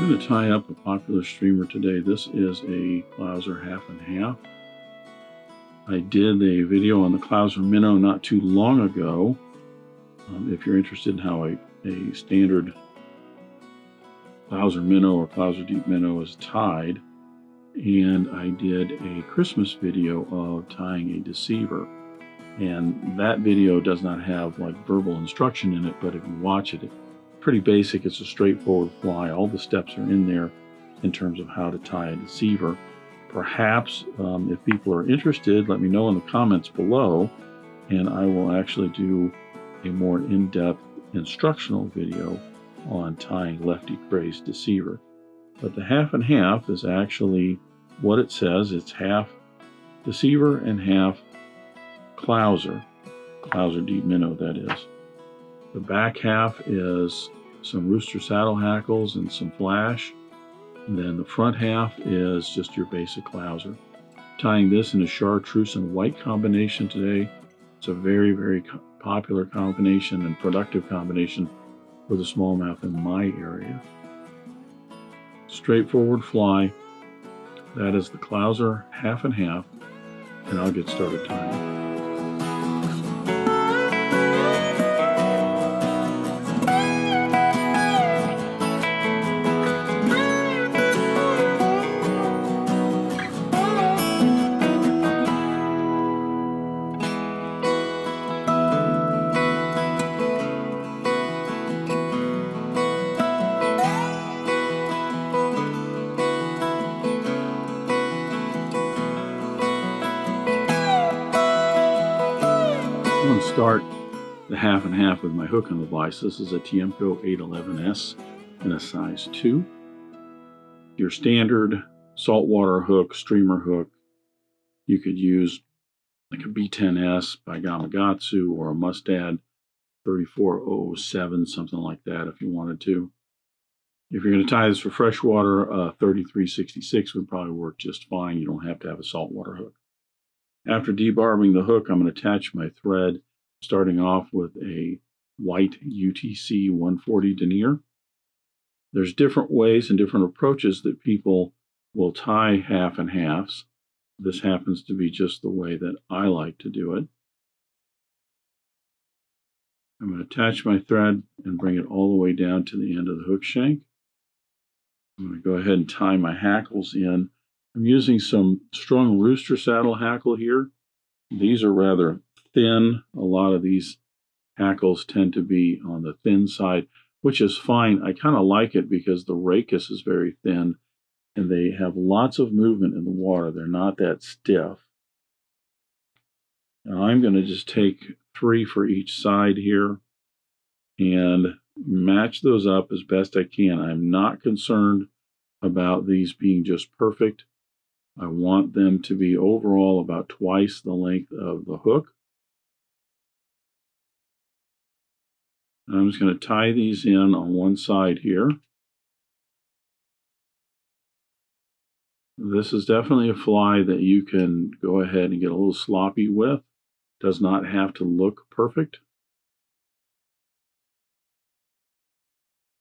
I'm going to tie up a popular streamer today. This is a Clouser Half and Half. I did a video on the Clouser Minnow not too long ago. If you're interested in how a standard Clouser Minnow or Clouser Deep Minnow is tied, and I did a Christmas video of tying a Deceiver. And that video does not have like verbal instruction in it, but if you watch it, it's pretty basic. It's a straightforward fly. All the steps are in there in terms of how to tie a Deceiver. Perhaps if people are interested, let me know in the comments below, and I will actually do a more in-depth instructional video on tying Lefty Craze Deceiver. But the half and half is actually what it says. It's half Deceiver and half Clouser Deep Minnow, that is. The back half is some Rooster saddle hackles and some flash. And then the front half is just your basic Clouser. Tying this in a Chartreuse and white combination today. It's a very, very popular combination and productive combination for the smallmouth in my area. Straightforward fly. That is the Clouser half and half. And I'll get started tying. I'm going to start the half and half with my hook on the vise. This is a Tiemco 811S in a size 2. Your standard saltwater hook, streamer hook. You could use like a B10S by Gamakatsu or a Mustad 34007, something like that if you wanted to. If you're going to tie this for freshwater, 3366 would probably work just fine. You don't have to have a saltwater hook. After debarbing the hook, I'm going to attach my thread, starting off with a white UTC 140 Denier. There's different ways and different approaches that people will tie half and halves. This happens to be just the way that I like to do it. I'm going to attach my thread and bring it all the way down to the end of the hook shank. I'm going to go ahead and tie my hackles in. I'm using some strong Rooster saddle hackle here. These are rather thin. A lot of these hackles tend to be on the thin side, which is fine. I kind of like it because the rachis is very thin and they have lots of movement in the water. They're not that stiff. Now I'm going to just take 3 for each side here and match those up as best I can. I'm not concerned about these being just perfect. I want them to be overall about twice the length of the hook. I'm just going to tie these in on one side here. This is definitely a fly that you can go ahead and get a little sloppy with. Does not have to look perfect.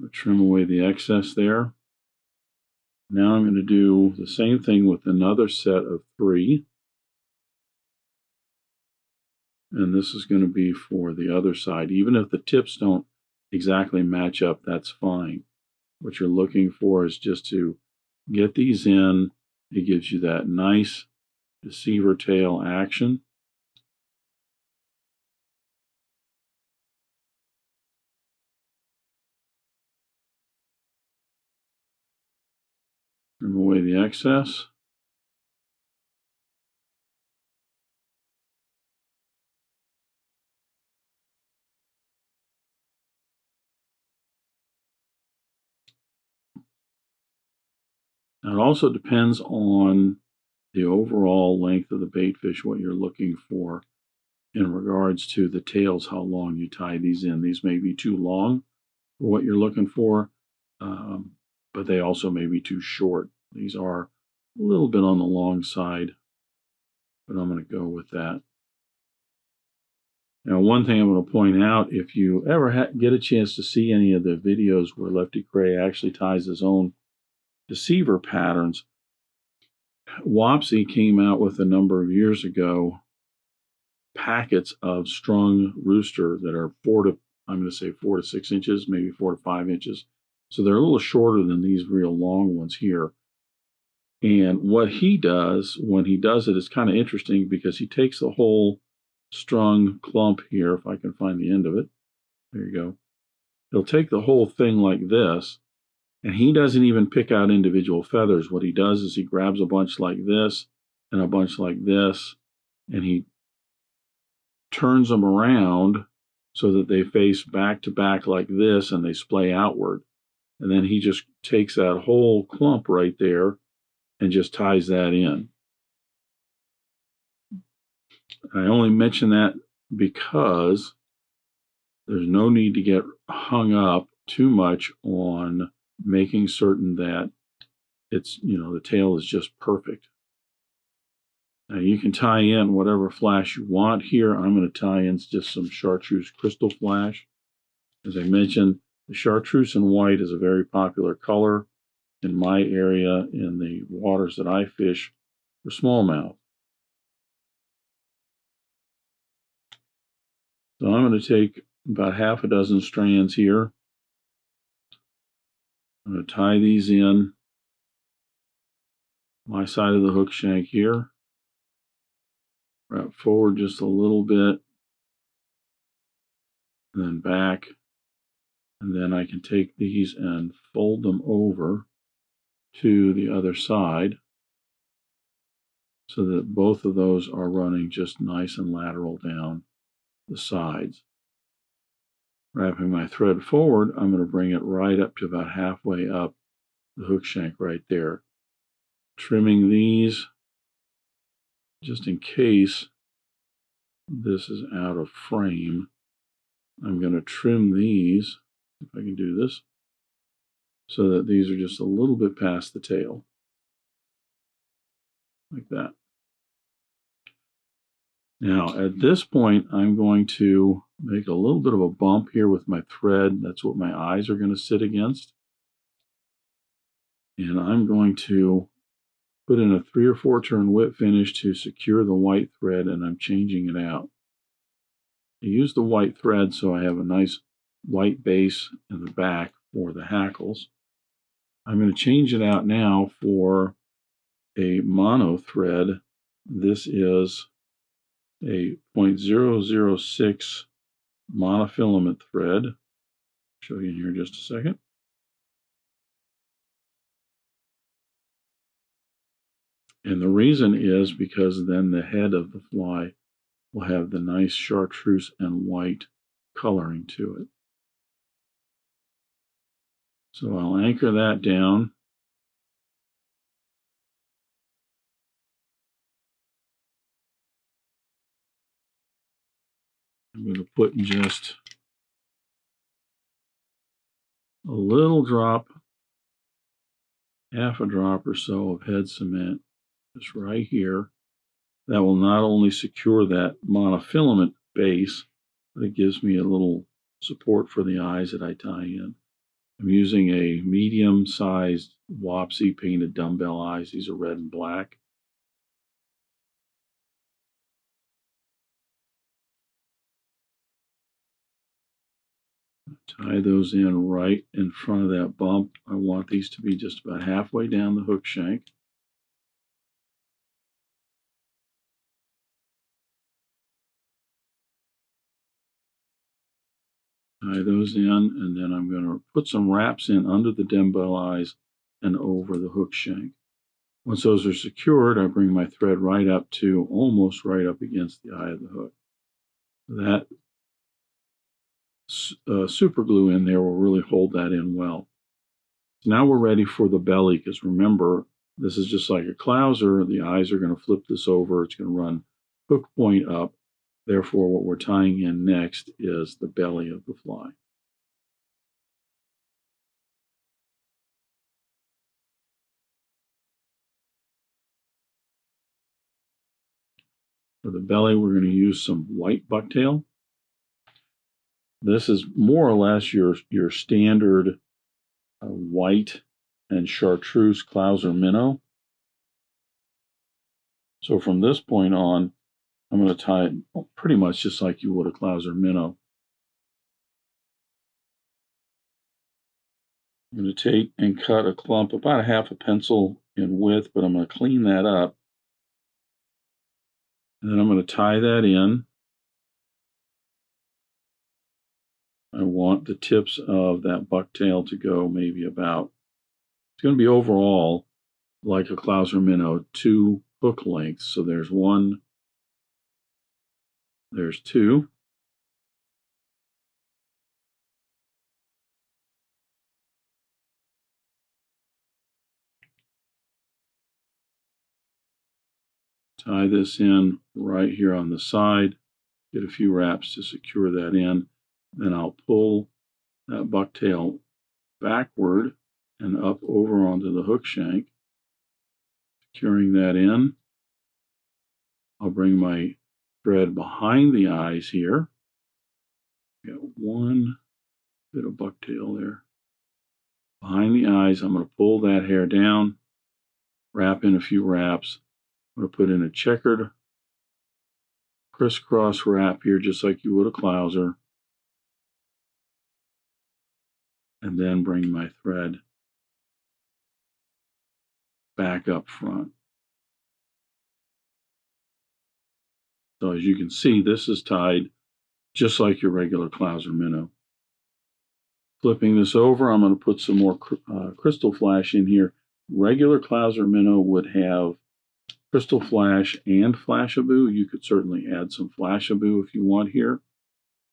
I'll trim away the excess there. Now I'm going to do the same thing with another set of 3. And this is going to be for the other side. Even if the tips don't exactly match up, that's fine. What you're looking for is just to get these in. It gives you that nice Deceiver tail action. Trim away the excess. Now it also depends on the overall length of the baitfish, what you're looking for in regards to the tails, how long you tie these in. These may be too long for what you're looking for, but they also may be too short. These are a little bit on the long side, but I'm going to go with that. Now, one thing I'm going to point out, if you ever get a chance to see any of the videos where Lefty Cray actually ties his own Deceiver patterns. Wapsi came out with a number of years ago packets of strung rooster that are I'm going to say 4 to 6 inches, maybe 4 to 5 inches. So they're a little shorter than these real long ones here. And what he does when he does it is kind of interesting because he takes the whole strung clump here, if I can find the end of it. There you go. He'll take the whole thing like this, and he doesn't even pick out individual feathers. What he does is he grabs a bunch like this and a bunch like this, and he turns them around so that they face back to back like this and they splay outward. And then he just takes that whole clump right there and just ties that in. I only mention that because there's no need to get hung up too much on making certain that it's, the tail is just perfect. Now you can tie in whatever flash you want here. I'm going to tie in just some Chartreuse crystal flash. As I mentioned, the Chartreuse in white is a very popular color in my area in the waters that I fish for smallmouth. So I'm going to take about half a dozen strands here. I'm going to tie these in my side of the hook shank here. Wrap forward just a little bit, and then back. And then I can take these and fold them over to the other side so that both of those are running just nice and lateral down the sides. Wrapping my thread forward, I'm going to bring it right up to about halfway up the hook shank right there. Trimming these just in case this is out of frame. I'm going to trim these, if I can do this, so that these are just a little bit past the tail, like that. Now, at this point, I'm going to make a little bit of a bump here with my thread. That's what my eyes are going to sit against. And I'm going to put in a 3 or 4 turn whip finish to secure the white thread, and I'm changing it out. I use the white thread so I have a nice white base in the back for the hackles. I'm going to change it out now for a mono thread. This is a 0.006 monofilament thread. I'll show you in here in just a second. And the reason is because then the head of the fly will have the nice chartreuse and white coloring to it. So I'll anchor that down. I'm going to put just a little drop, half a drop or so of head cement, just right here. That will not only secure that monofilament base, but it gives me a little support for the eyes that I tie in. I'm using a medium-sized Wapsi painted dumbbell eyes. These are red and black. Tie those in right in front of that bump. I want these to be just about halfway down the hook shank. Tie those in, and then I'm going to put some wraps in under the dumbbell eyes and over the hook shank. Once those are secured, I bring my thread right up to almost right up against the eye of the hook. That super glue in there will really hold that in well. So now we're ready for the belly, because remember, this is just like a clouser. The eyes are going to flip this over. It's going to run hook point up. Therefore, what we're tying in next is the belly of the fly. For the belly, we're going to use some white bucktail. This is more or less your standard white and Chartreuse Clouser Minnow. So from this point on, I'm going to tie it pretty much just like you would a Clouser Minnow. I'm going to take and cut a clump about a half a pencil in width, but I'm going to clean that up. And then I'm going to tie that in. I want the tips of that bucktail to go maybe about, it's going to be overall like a Clouser Minnow, 2 hook lengths. So there's 1, there's 2. Tie this in right here on the side, get a few wraps to secure that in. Then I'll pull that bucktail backward and up over onto the hook shank, securing that in. I'll bring my thread behind the eyes here. Got 1 bit of bucktail there. Behind the eyes, I'm going to pull that hair down, wrap in a few wraps. I'm going to put in a checkered crisscross wrap here, just like you would a Clouser. And then bring my thread back up front. So as you can see, this is tied just like your regular Clouser Minnow. Flipping this over, I'm going to put some more crystal flash in here. Regular Clouser Minnow would have crystal flash and flashabou. You could certainly add some flashabou if you want here.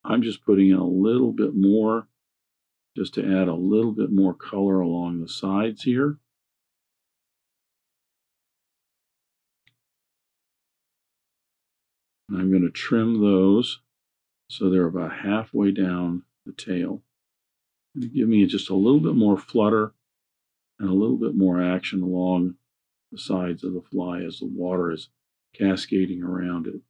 I'm just putting in a little bit more just to add a little bit more color along the sides here. And I'm going to trim those so they're about halfway down the tail. And give me just a little bit more flutter and a little bit more action along the sides of the fly as the water is cascading around it.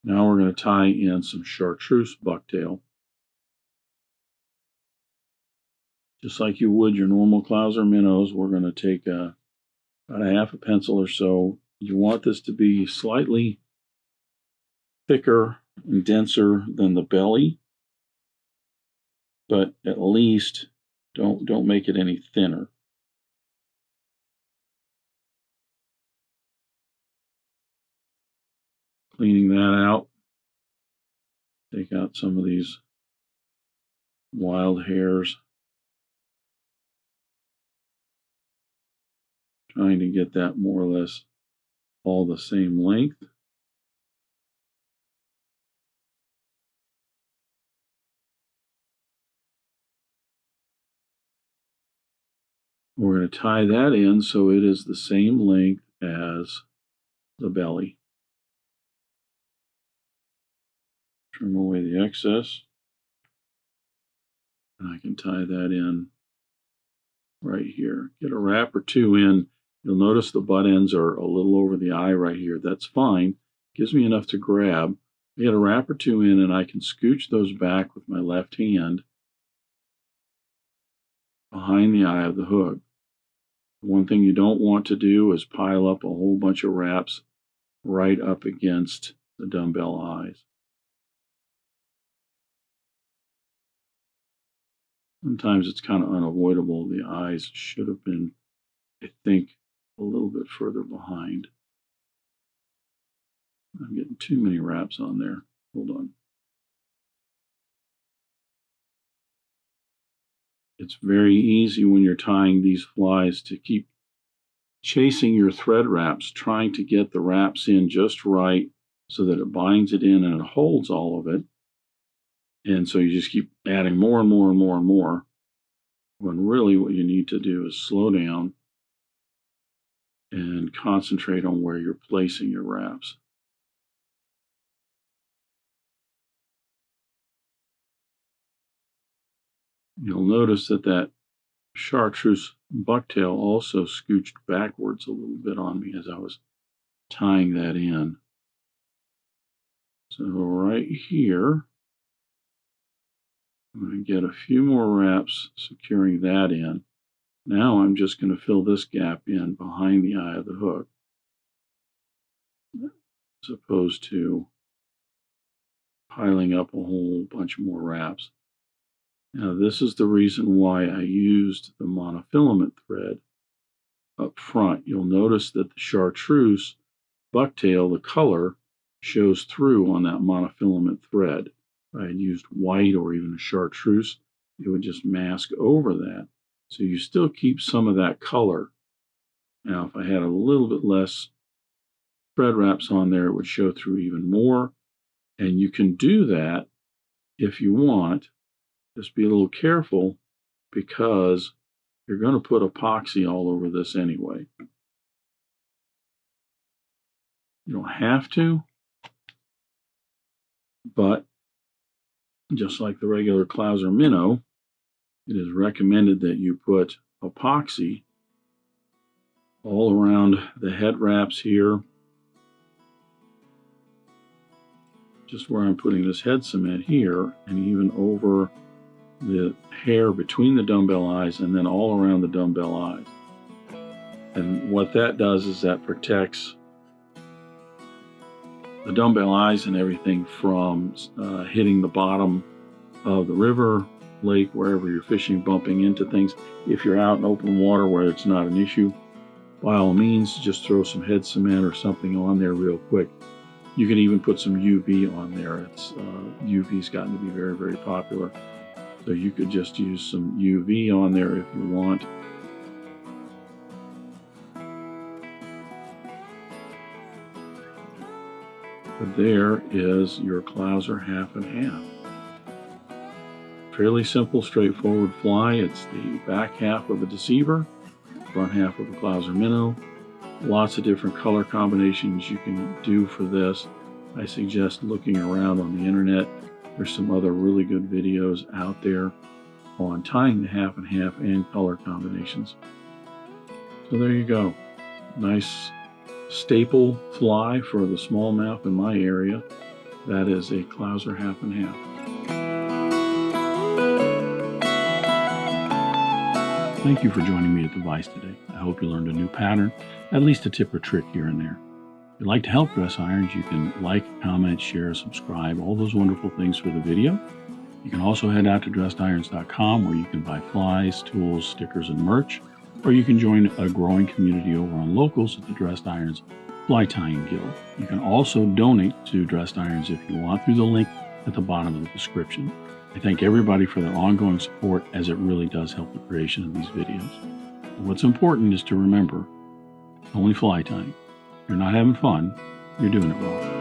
Now we're going to tie in some Chartreuse bucktail. Just like you would your normal Clouser minnows, we're going to take about a half a pencil or so. You want this to be slightly thicker and denser than the belly, but at least don't make it any thinner. Cleaning that out. Take out some of these wild hairs. Trying to get that more or less all the same length. We're going to tie that in so it is the same length as the belly. Trim away the excess. And I can tie that in right here. Get a wrap or 2 in. You'll notice the butt ends are a little over the eye right here. That's fine. Gives me enough to grab. I get a wrap or 2 in and I can scooch those back with my left hand behind the eye of the hook. One thing you don't want to do is pile up a whole bunch of wraps right up against the dumbbell eyes. Sometimes it's kind of unavoidable. The eyes should have been, I think, a little bit further behind. I'm getting too many wraps on there. Hold on. It's very easy when you're tying these flies to keep chasing your thread wraps, trying to get the wraps in just right so that it binds it in and it holds all of it. And so you just keep adding more and more and more and more, when really what you need to do is slow down and concentrate on where you're placing your wraps. You'll notice that Chartreuse bucktail also scooched backwards a little bit on me as I was tying that in. So right here, I'm going to get a few more wraps securing that in. Now I'm just going to fill this gap in behind the eye of the hook, as opposed to piling up a whole bunch more wraps. Now this is the reason why I used the monofilament thread up front. You'll notice that the Chartreuse Bucktail, the color, shows through on that monofilament thread. If I had used white or even a Chartreuse, it would just mask over that. So you still keep some of that color. Now if I had a little bit less thread wraps on there, it would show through even more. And you can do that if you want. Just be a little careful because you're going to put epoxy all over this anyway. You don't have to, but just like the regular Clouser Minnow, it is recommended that you put epoxy all around the head wraps here, just where I'm putting this head cement here, and even over the hair between the dumbbell eyes and then all around the dumbbell eyes. And what that does is that protects the dumbbell eyes and everything from hitting the bottom of the river, lake, wherever you're fishing, bumping into things. If you're out in open water where it's not an issue, by all means, just throw some head cement or something on there real quick. You can even put some UV on there. UV's gotten to be very, very popular. So you could just use some UV on there if you want. But there is your Clouser Half and Half. Fairly simple, straightforward fly. It's the back half of a Deceiver, front half of a Clouser Minnow. Lots of different color combinations you can do for this. I suggest looking around on the internet. There's some other really good videos out there on tying the half and half and color combinations. So there you go. Nice staple fly for the smallmouth in my area. That is a Clouser Half and Half. Thank you for joining me at the Vice today. I hope you learned a new pattern, at least a tip or trick here and there. If you'd like to help Dress Irons, you can like, comment, share, subscribe, all those wonderful things for the video. You can also head out to dressedirons.com where you can buy flies, tools, stickers, and merch, or you can join a growing community over on Locals at the Dressed Irons Fly Tying Guild. You can also donate to Dressed Irons if you want through the link at the bottom of the description. I thank everybody for their ongoing support, as it really does help the creation of these videos. And what's important is to remember, only fly tying. If you're not having fun, you're doing it wrong.